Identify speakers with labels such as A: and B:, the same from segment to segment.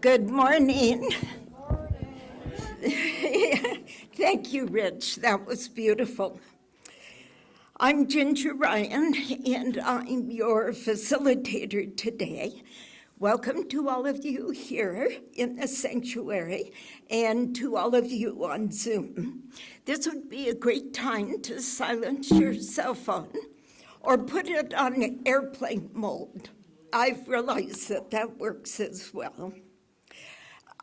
A: Good morning. Thank you, Rich. That was beautiful. I'm Ginger Ryan, and I'm your facilitator today. Welcome to all of you here in the sanctuary and to all of you on Zoom. This would be a great time to silence your cell phone or put it on airplane mode. I've realized that works as well.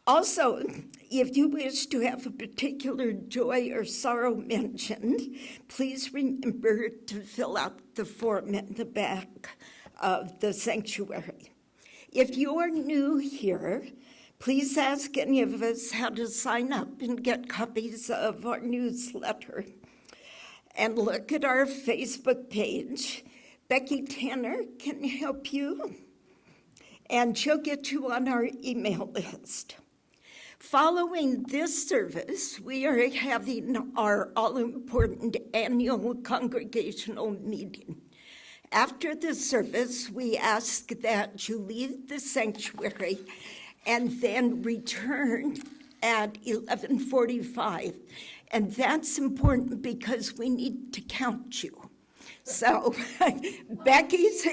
A: Also, if you wish to have a particular joy or sorrow mentioned, please remember to fill out the form in the back of the sanctuary. If you are new here, please ask any of us how to sign up and get copies of our newsletter. And look at our Facebook page. Becky Tanner can help you, and she'll get you on our email list. Following this service, we are having our all-important annual congregational meeting. After the service, we ask that you leave the sanctuary and then return at 11:45. And that's important because we need to count you. So Becky's,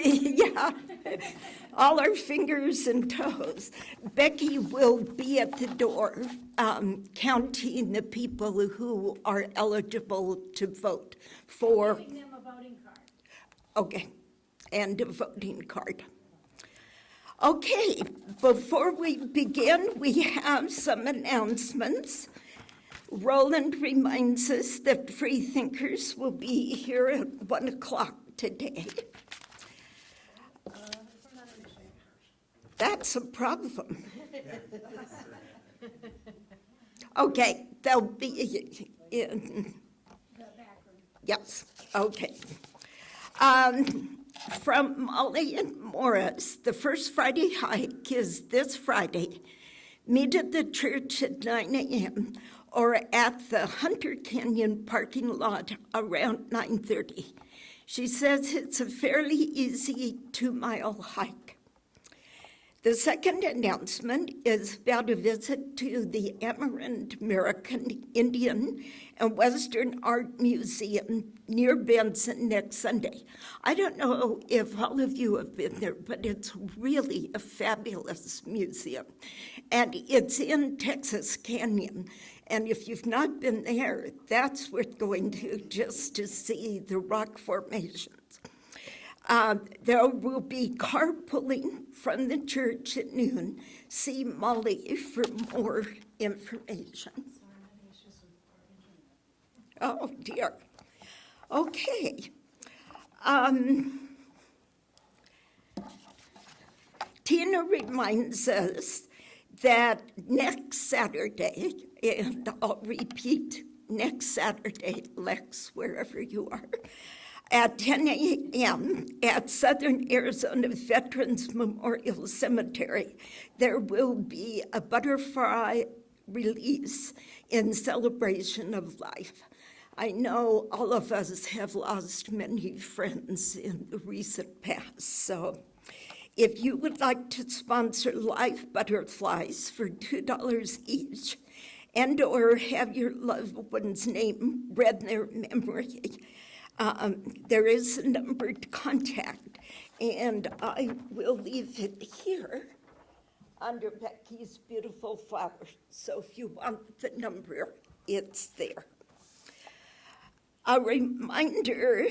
A: all our fingers and toes. Becky will be at the door counting the people who are eligible to vote for.
B: Giving them a voting card.
A: Okay, and a voting card. Okay, before we begin, we have some announcements. Roland reminds us that free thinkers will be here at 1 o'clock today. That's a problem. Okay, they'll be in.
B: The back room.
A: Yes, okay. From Molly and Morris, the first Friday hike is this Friday. Meet at the church at 9 a.m. or at the Hunter Canyon parking lot around 9:30. She says it's a fairly easy 2-mile hike. The second announcement is about a visit to the Amarant American Indian and Western Art Museum near Benson next Sunday. I don't know if all of you have been there, but it's really a fabulous museum. And it's in Texas Canyon. And if you've not been there, that's worth going to just to see the rock formations. There will be carpooling from the church at noon. See Molly for more information. Oh, dear. Okay. Tina reminds us that next Saturday, and I'll repeat, next Saturday, Lex, wherever you are, at 10 a.m. at Southern Arizona Veterans Memorial Cemetery, there will be a butterfly release in celebration of life. I know all of us have lost many friends in the recent past, so if you would like to sponsor live butterflies for $2 each and or have your loved one's name read in their memory, there is a number to contact, and I will leave it here under Becky's beautiful flowers. So if you want the number, it's there. A reminder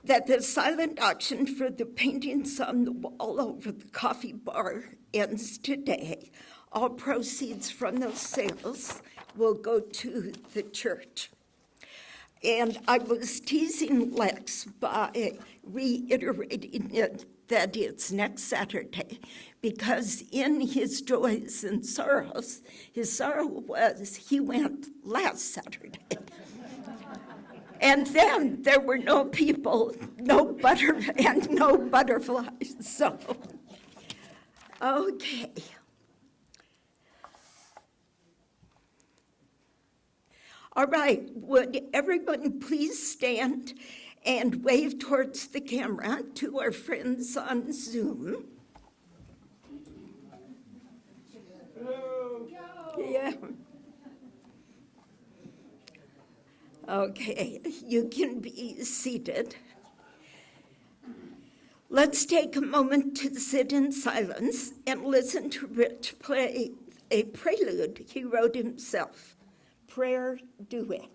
A: that the silent auction for the paintings on the wall over the coffee bar ends today. All proceeds from those sales will go to the church. And I was teasing Lex by reiterating it that it's next Saturday, because in his joys and sorrows, his sorrow was he went last Saturday. And then there were no people, no butter, and no butterflies. So, okay. All right, would everyone please stand and wave towards the camera to our friends on Zoom? Yeah. Okay, you can be seated. Let's take a moment to sit in silence and listen to Rich play a prelude he wrote himself, Prayer Duet.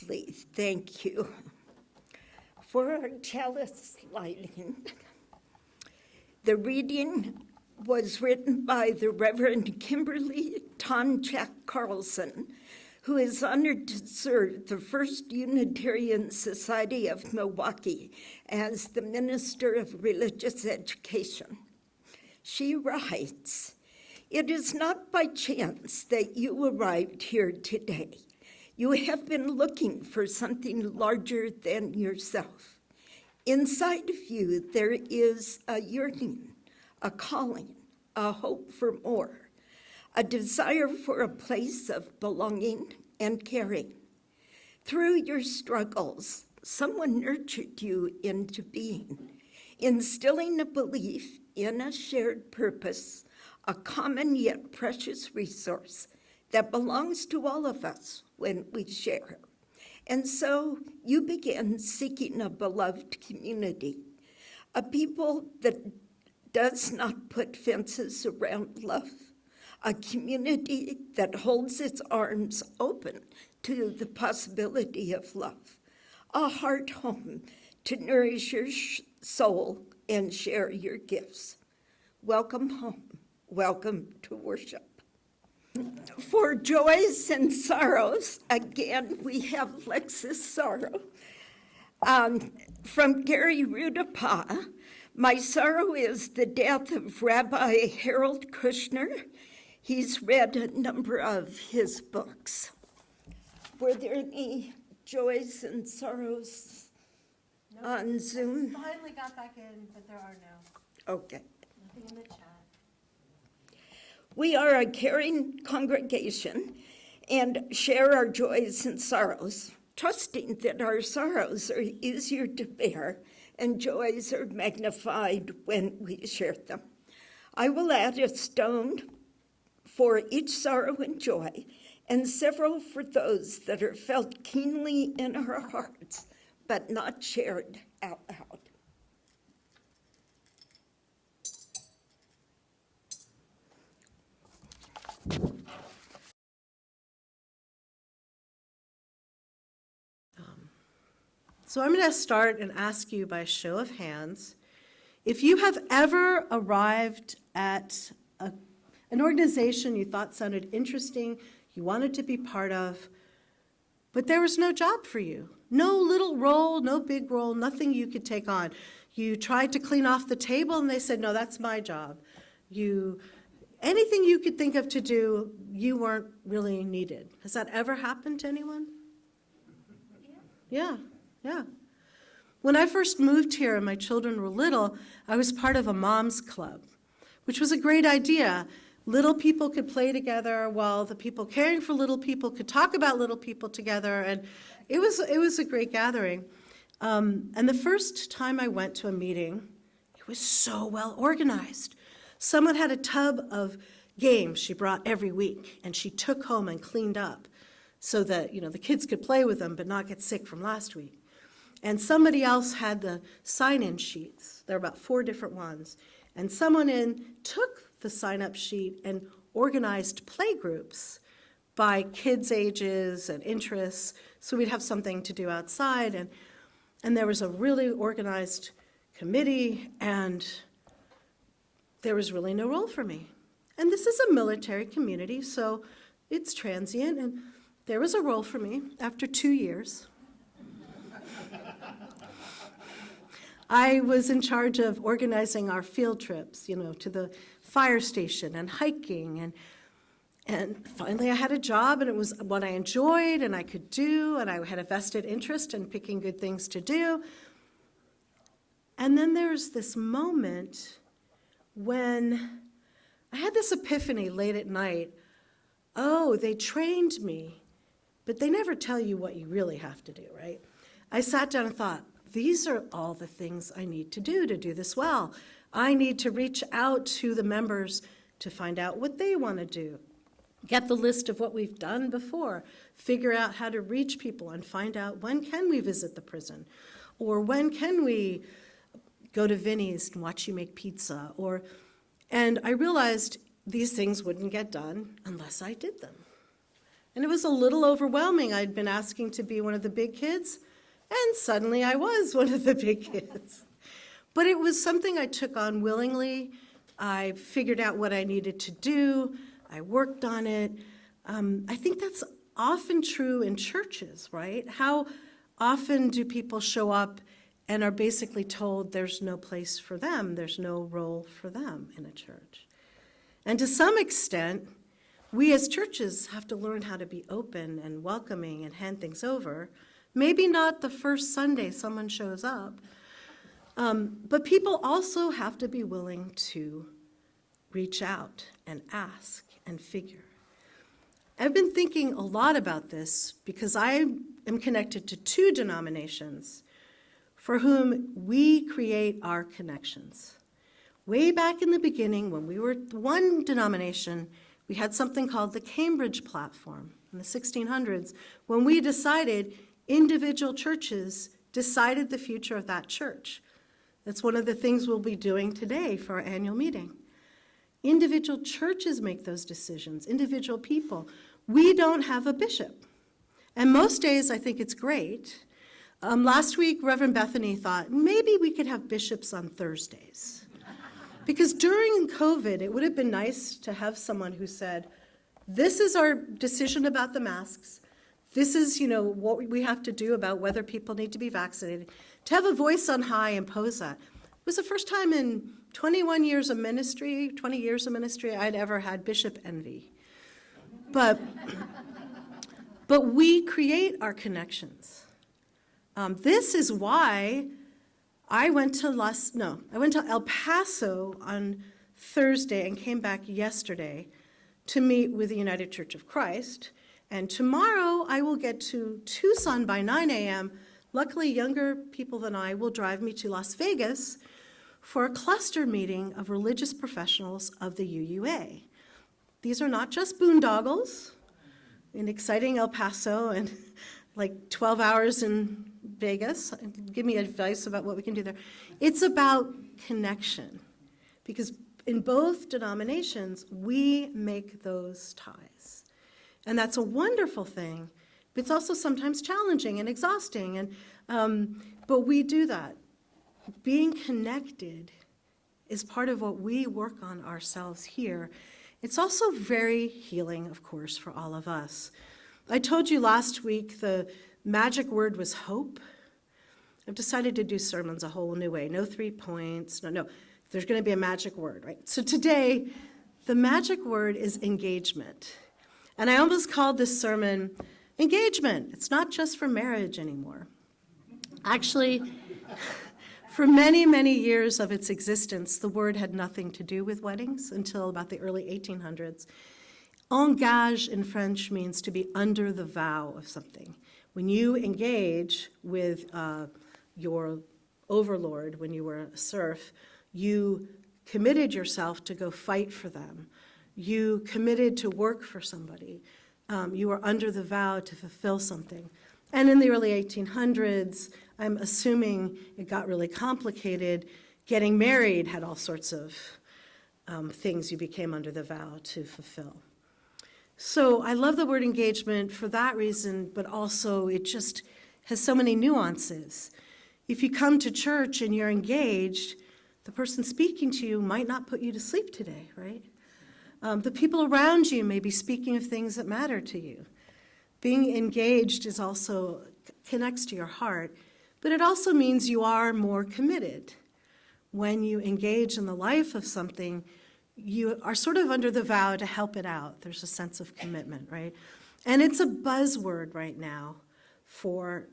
A: Please, thank you. For our chalice lighting, the reading was written by the Reverend Kimberly Tonchak Carlson, who is honored to serve the First Unitarian Society of Milwaukee as the Minister of Religious Education. She writes, "It is not by chance that you arrived here today. You have been looking for something larger than yourself. Inside of you, there is a yearning, a calling, a hope for more, a desire for a place of belonging and caring. Through your struggles, someone nurtured you into being, instilling a belief in a shared purpose, a common yet precious resource that belongs to all of us when we share. And so you began seeking a beloved community, a people that does not put fences around love, a community that holds its arms open to the possibility of love, a heart home to nourish your soul and share your gifts. Welcome home. Welcome to worship." For joys and sorrows, again, we have Lexus Sorrow. From Gary Rudapa, "My sorrow is the death of Rabbi Harold Kushner. He's read a number of his books." Were there any joys and sorrows on Zoom?
C: Finally got back in, but there are no.
A: Okay.
C: Nothing in the chat.
A: We are a caring congregation and share our joys and sorrows, trusting that our sorrows are easier to bear and joys are magnified when we share them. I will add a stone for each sorrow and joy, and several for those that are felt keenly in our hearts, but not shared out loud.
C: So I'm going to start and ask you by show of hands, if you have ever arrived at an organization you thought sounded interesting, you wanted to be part of, but there was no job for you. No little role, no big role, nothing you could take on. You tried to clean off the table and they said, "No, that's my job." Anything you could think of to do, you weren't really needed. Has that ever happened to anyone? Yeah. When I first moved here and my children were little, I was part of a mom's club, which was a great idea. Little people could play together while the people caring for little people could talk about little people together, and it was a great gathering. And the first time I went to a meeting, was so well organized. Someone had a tub of games she brought every week, and she took home and cleaned up so that, the kids could play with them but not get sick from last week. And somebody else had the sign-in sheets. There were about 4 different ones. And someone took the sign-up sheet and organized play groups by kids' ages and interests, so we'd have something to do outside. And there was a really organized committee, and there was really no role for me. And this is a military community, so it's transient, and there was a role for me after 2 years. I was in charge of organizing our field trips, to the fire station and hiking, and finally I had a job, and it was what I enjoyed and I could do, and I had a vested interest in picking good things to do. And then there was this moment when I had this epiphany late at night. Oh, they trained me, but they never tell you what you really have to do, right? I sat down and thought, these are all the things I need to do this well. I need to reach out to the members to find out what they want to do, get the list of what we've done before, figure out how to reach people and find out when can we visit the prison, or when can we go to Vinny's and watch you make pizza, and I realized these things wouldn't get done unless I did them. And it was a little overwhelming. I'd been asking to be one of the big kids, and suddenly I was one of the big kids. But it was something I took on willingly. I figured out what I needed to do. I worked on it. I think that's often true in churches, right? How often do people show up and are basically told there's no place for them, there's no role for them in a church? And to some extent, we as churches have to learn how to be open and welcoming and hand things over. Maybe not the first Sunday someone shows up, but people also have to be willing to reach out and ask and figure. I've been thinking a lot about this because I am connected to 2 denominations for whom we create our connections. Way back in the beginning, when we were one denomination, we had something called the Cambridge Platform in the 1600s, when we decided individual churches decided the future of that church. That's one of the things we'll be doing today for our annual meeting. Individual churches make those decisions, individual people. We don't have a bishop. And most days I think it's great. Last week, Reverend Bethany thought maybe we could have bishops on Thursdays. Because during COVID, it would have been nice to have someone who said, this is our decision about the masks. This is, what we have to do about whether people need to be vaccinated. To have a voice on high and pose that. It was the first time in 20 years of ministry, I'd ever had bishop envy. But we create our connections. This is why I went to El Paso on Thursday and came back yesterday to meet with the United Church of Christ. And tomorrow I will get to Tucson by 9 a.m. Luckily, younger people than I will drive me to Las Vegas for a cluster meeting of religious professionals of the UUA. These are not just boondoggles in exciting El Paso and like 12 hours in Vegas. Give me advice about what we can do there. It's about connection, because in both denominations, we make those ties. And that's a wonderful thing, but it's also sometimes challenging and exhausting. But we do that. Being connected is part of what we work on ourselves here. It's also very healing, of course, for all of us. I told you last week the magic word was hope. I've decided to do sermons a whole new way. No 3 points. No. There's going to be a magic word, right? So today, the magic word is engagement. And I almost called this sermon engagement. It's not just for marriage anymore. Actually, for many, many years of its existence, the word had nothing to do with weddings until about the early 1800s. Engage in French means to be under the vow of something. When you engage with your overlord, when you were a serf, You committed yourself to go fight for them. You committed to work for somebody. You were under the vow to fulfill something. And in the early 1800s, I'm assuming it got really complicated. Getting married had all sorts of things you became under the vow to fulfill. So I love the word engagement for that reason, but also it just has so many nuances. If you come to church and you're engaged, the person speaking to you might not put you to sleep today, right? The people around you may be speaking of things that matter to you. Being engaged is also connects to your heart, but it also means you are more committed. When you engage in the life of something, you are sort of under the vow to help it out. There's a sense of commitment, right? And it's a buzzword right now for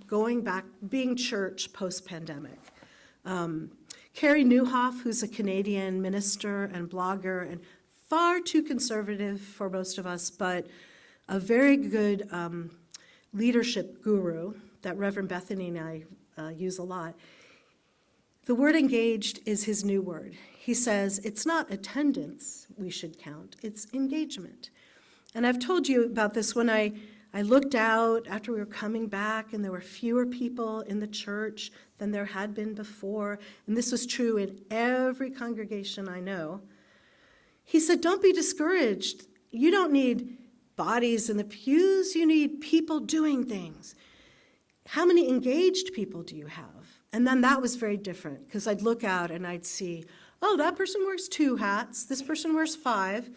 C: going back, being church post-pandemic. Carrie Nieuwhof, who's a Canadian minister and blogger and far too conservative for most of us, but a very good leadership guru that Reverend Bethany and I use a lot. The word engaged is his new word. He says it's not attendance we should count, it's engagement. And I've told you about this when I looked out after we were coming back and there were fewer people in the church than there had been before, and this was true in every congregation I know. He said, don't be discouraged. You don't need bodies in the pews, you need people doing things. How many engaged people do you have? And then that was very different, because I'd look out and I'd see, oh, that person wears 2 hats, this person wears 5.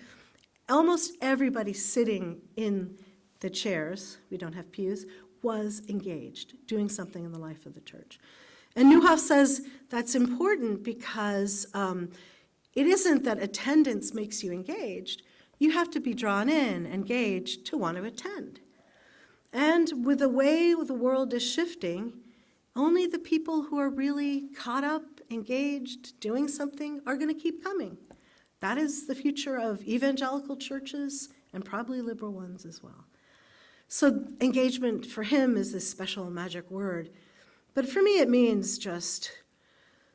C: Almost everybody sitting in the chairs, we don't have pews, was engaged, doing something in the life of the church. And Nieuwhof says that's important because it isn't that attendance makes you engaged. You have to be drawn in, engaged, to want to attend. And with the way the world is shifting, only the people who are really caught up, engaged, doing something are going to keep coming. That is the future of evangelical churches and probably liberal ones as well. So engagement for him is this special magic word. But for me, it means just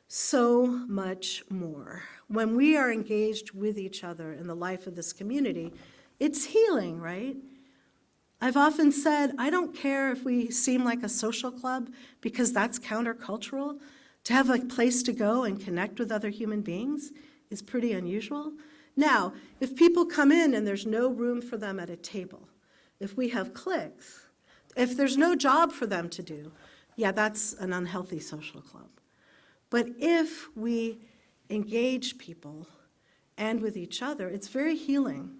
C: so much more. When we are engaged with each other in the life of this community, it's healing, right? I've often said, I don't care if we seem like a social club, because that's countercultural. To have a place to go and connect with other human beings is pretty unusual. Now, if people come in and there's no room for them at a table, if we have cliques, if there's no job for them to do, yeah, that's an unhealthy social club. But if we engage people and with each other, it's very healing.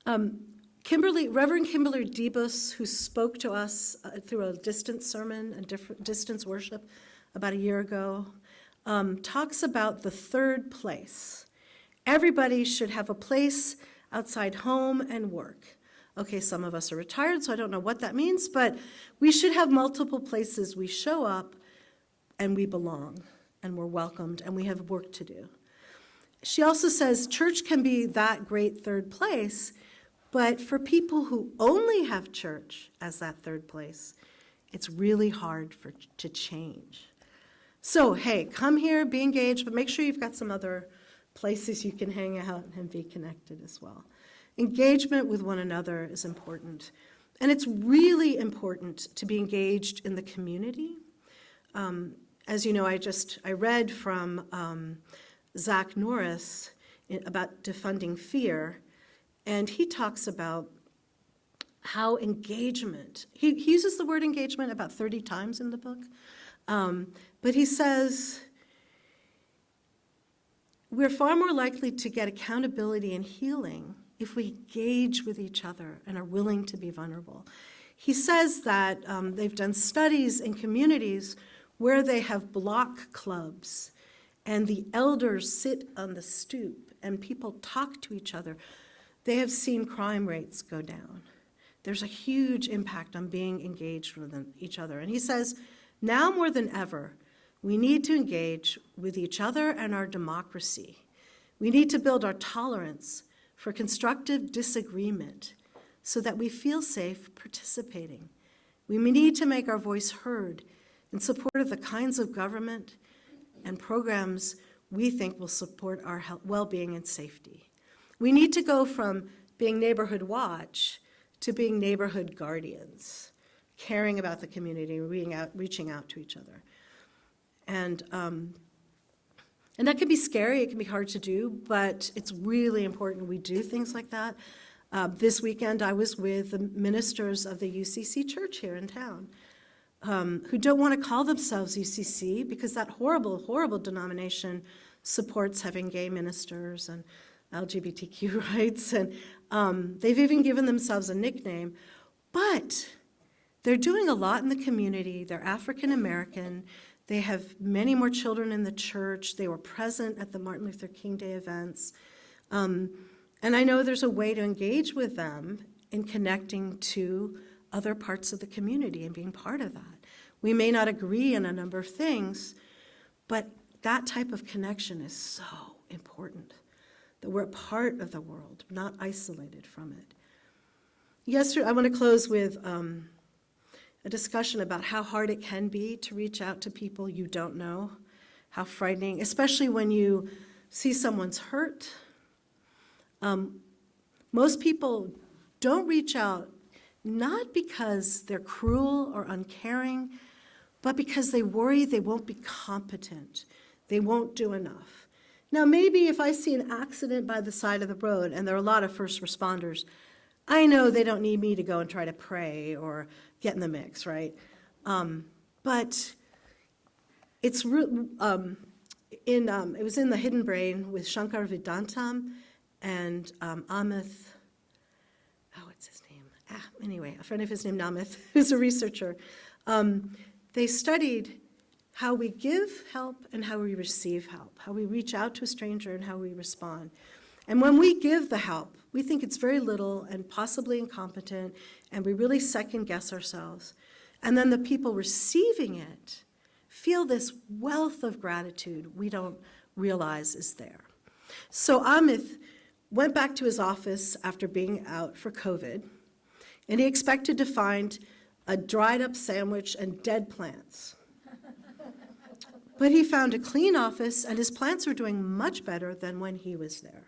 C: Reverend Kimberly Debus, who spoke to us through a distance sermon and distance worship about a year ago, talks about the third place. Everybody should have a place outside home and work. Okay, some of us are retired, so I don't know what that means, but we should have multiple places we show up and we belong and we're welcomed and we have work to do. She also says church can be that great third place, but for people who only have church as that third place, it's really hard to change. So, hey, come here, be engaged, but make sure you've got some other places you can hang out and be connected as well. Engagement with one another is important. And it's really important to be engaged in the community. As you know, I read from Zach Norris about defunding fear, and he talks about how engagement, he uses the word engagement about 30 times in the book, but he says, we're far more likely to get accountability and healing if we engage with each other and are willing to be vulnerable. He says that they've done studies in communities where they have block clubs and the elders sit on the stoop and people talk to each other. They have seen crime rates go down. There's a huge impact on being engaged with each other. And he says, now more than ever, we need to engage with each other and our democracy. We need to build our tolerance for constructive disagreement so that we feel safe participating. We need to make our voice heard in support of the kinds of government and programs we think will support our well-being and safety. We need to go from being neighborhood watch to being neighborhood guardians, caring about the community, reaching out to each other. And that can be scary, it can be hard to do, but it's really important we do things like that. This weekend, I was with the ministers of the UCC church here in town, who don't want to call themselves UCC because that horrible, horrible denomination supports having gay ministers and LGBTQ rights, and they've even given themselves a nickname. But they're doing a lot in the community. They're African American. They have many more children in the church. They were present at the Martin Luther King Day events. And I know there's a way to engage with them in connecting to other parts of the community and being part of that. We may not agree on a number of things, but that type of connection is so important, that we're a part of the world, not isolated from it. Yesterday, I want to close with a discussion about how hard it can be to reach out to people you don't know, how frightening, especially when you see someone's hurt. Most people don't reach out not because they're cruel or uncaring, but because they worry they won't be competent, they won't do enough. Now, maybe if I see an accident by the side of the road, and there are a lot of first responders, I know they don't need me to go and try to pray or get in the mix, right? But it's it was in The Hidden Brain with Shankar Vedantam and Amit, what's his name? Anyway, a friend of his named Amit, who's a researcher. They studied how we give help and how we receive help, how we reach out to a stranger and how we respond. And when we give the help, we think it's very little and possibly incompetent, and we really second guess ourselves. And then the people receiving it feel this wealth of gratitude we don't realize is there. So Amit went back to his office after being out for COVID, and he expected to find a dried up sandwich and dead plants. But he found a clean office, and his plants were doing much better than when he was there.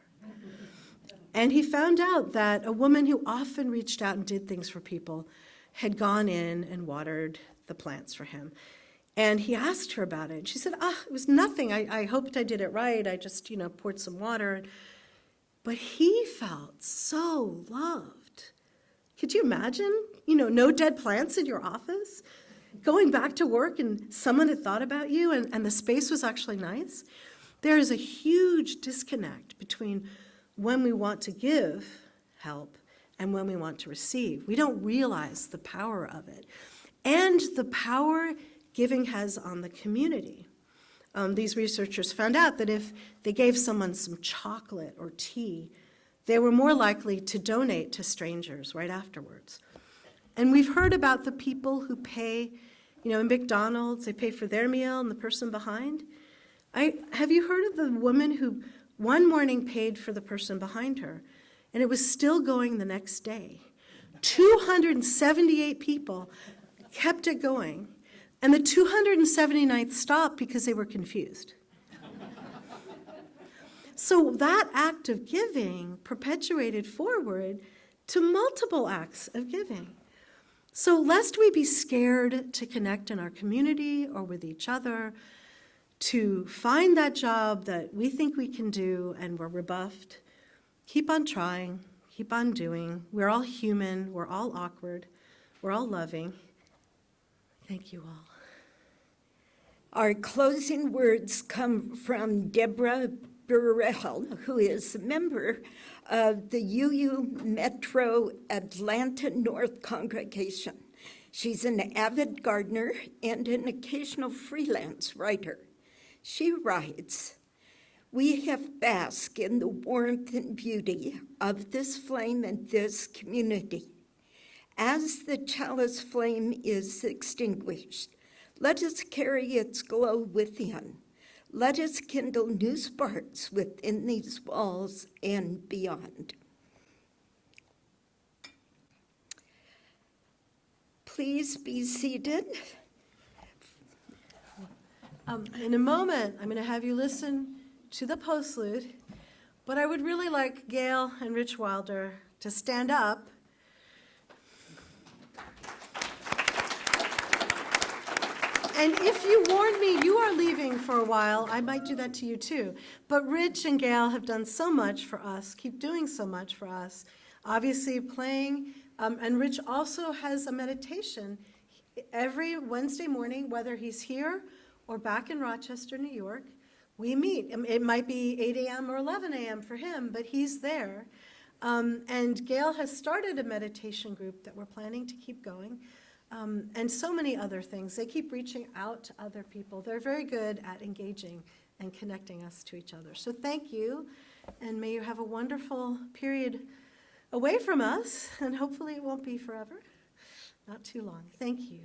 C: And he found out that a woman who often reached out and did things for people had gone in and watered the plants for him. And he asked her about it. And she said, it was nothing. I hoped I did it right. I just, poured some water. But he felt so loved. Could you imagine, no dead plants in your office? Going back to work and someone had thought about you and the space was actually nice? There is a huge disconnect between when we want to give help and when we want to receive. We don't realize the power of it and the power giving has on the community. These researchers found out that if they gave someone some chocolate or tea, they were more likely to donate to strangers right afterwards. And we've heard about the people who pay, in McDonald's, they pay for their meal and the person behind. Have you heard of the woman who one morning paid for the person behind her, and it was still going the next day? 278 people kept it going, and the 279th stopped because they were confused. So that act of giving perpetuated forward to multiple acts of giving. So lest we be scared to connect in our community or with each other, to find that job that we think we can do and we're rebuffed, keep on trying, keep on doing. We're all human, we're all awkward, we're all loving. Thank you all.
A: Our closing words come from Deborah Burrell, who is a member of the UU Metro Atlanta North congregation. She's an avid gardener and an occasional freelance writer. She writes, "We have basked in the warmth and beauty of this flame and this community. As the chalice flame is extinguished, let us carry its glow within. Let us kindle new sparks within these walls and beyond." Please be seated.
C: In a moment, I'm going to have you listen to the postlude, but I would really like Gail and Rich Wilder to stand up. And if you warned me you are leaving for a while, I might do that to you too. But Rich and Gail have done so much for us, keep doing so much for us. Obviously playing, and Rich also has a meditation every Wednesday morning, whether he's here or back in Rochester, New York. We meet. It might be 8 a.m. or 11 a.m. for him, but he's there. And Gail has started a meditation group that we're planning to keep going. And so many other things. They keep reaching out to other people. They're very good at engaging and connecting us to each other. So thank you, and may you have a wonderful period away from us, and hopefully it won't be forever, not too long. Thank you.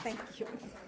A: Thank you.